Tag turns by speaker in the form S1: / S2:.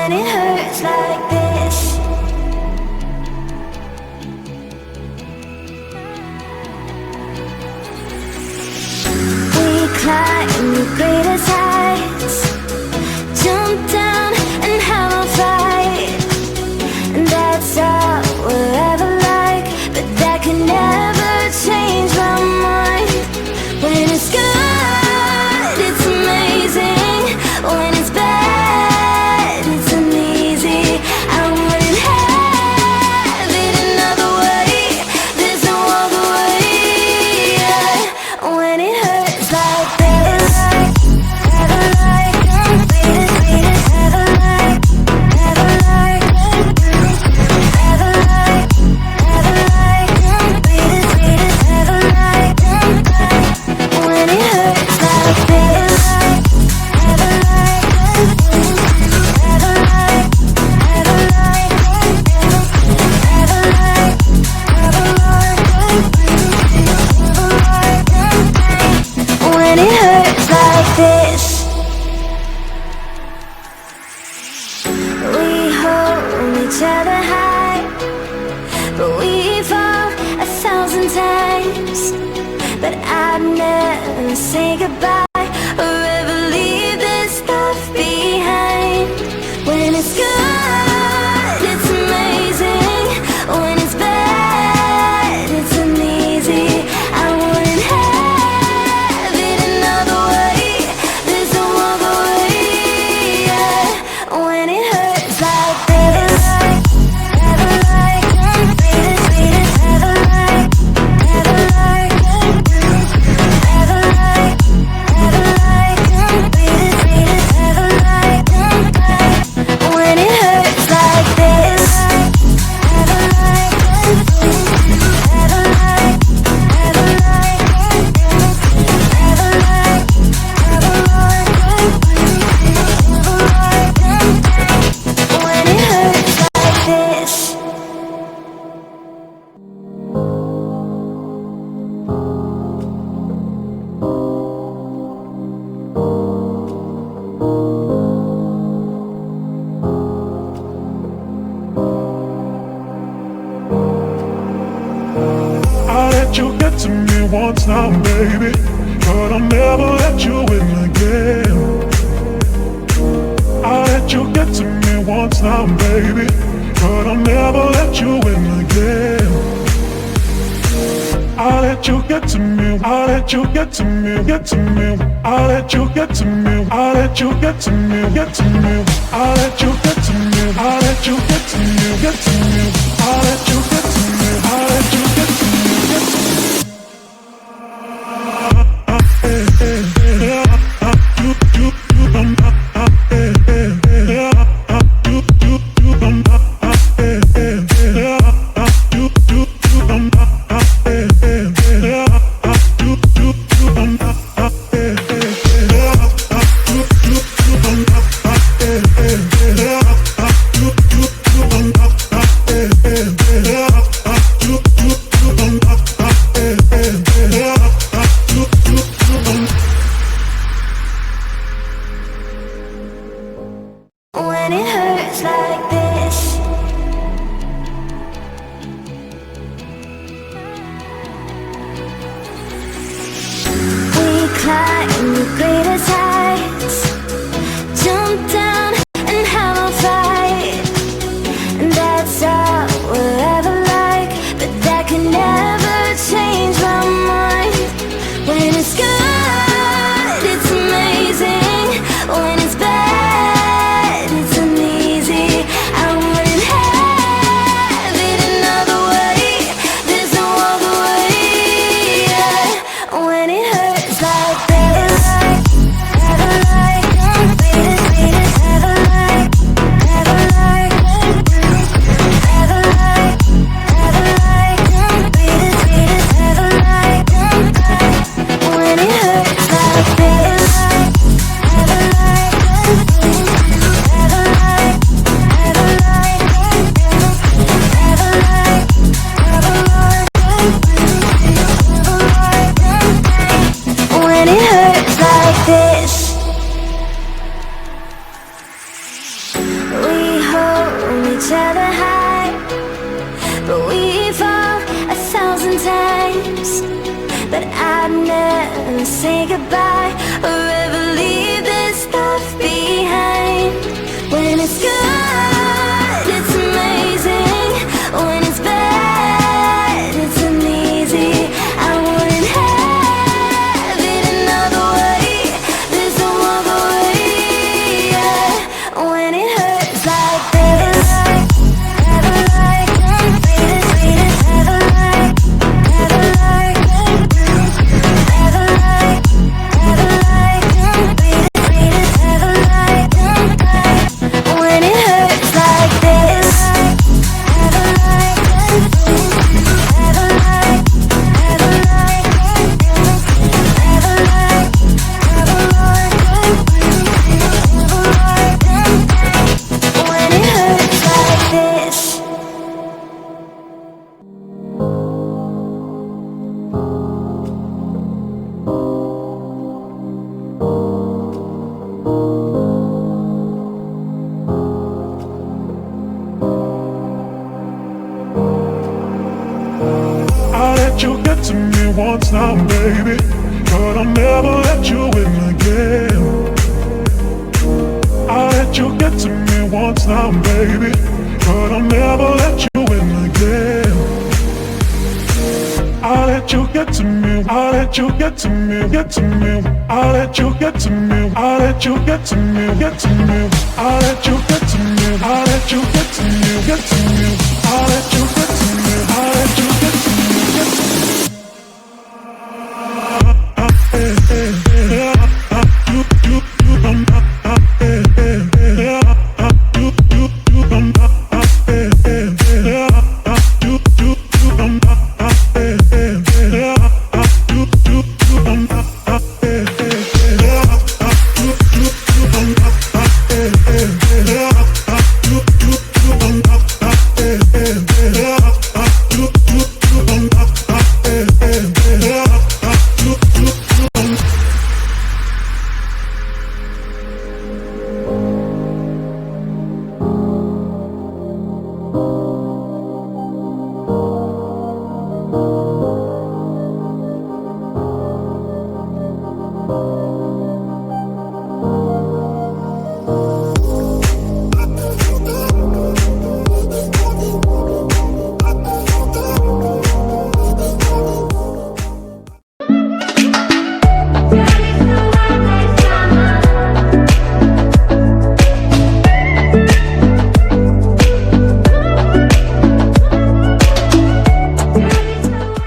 S1: when it hurts like this. We climb the greatest heights, jump down and have a fight, and that's all we'll ever like. But that can never change my mind. When it's good, it's amazing. When it's bad, it's uneasy. I wouldn't have it another way. There's no other way. When it hurts like this, never like, never like, never like, never like, never like, never like, when it hurts like this, never like, never like, never like, never like, never like, when it hurts like this. We hold each other high, but we fall 1,000 times. But I'd never say goodbye or ever leave this stuff behind. When it's good, it's amazing. When it's bad, it's uneasy. I wouldn't have it another way. There's no other way. When it hurts like this, never like, never like, never like, never like, never like, never like, when it hurts like this, never like, never like, never like, never like, never like, when it hurts like this.
S2: I let you get to me once now, baby, but I'll never let you in again. I let you get to me once now, baby, but I'll never let you in again. I let you get to me, I let you get to me, get to me. I let you get to me, I let you get to me, get to me. I let you get to me, I let you get to me, get to me. I let you get to me, I let you get to me, get to me.
S1: When it hurts like this, we climb the greatest heights, jump down and have a fight, and that's all we'll ever like. But that can never change my mind. When it's good, it's amazing. When it's bad, it's uneasy. each other high, but we fall 1,000 times. But I'd never say goodbye or ever leave this stuff behind. When it's good, it's amazing. When it's bad, it's uneasy. I wouldn't have it another way. There's no other way, yeah. When it hurts like this, never like them, sweetest, never like, never like them, never like, never like them, sweetest, never like them. When it hurts like this, never like them, never like, never like them, never like, never like them, never like them. When it hurts like this.
S2: I let you get to me once now, baby, but I'll never let you in again. I let you get to me once now, baby, but I'll never let you in again. I let you get to me, I let you get to me, get to me. I let you get to me, I let you get to me, get to me. I let you get to me, I let you get to me, get to me. I let you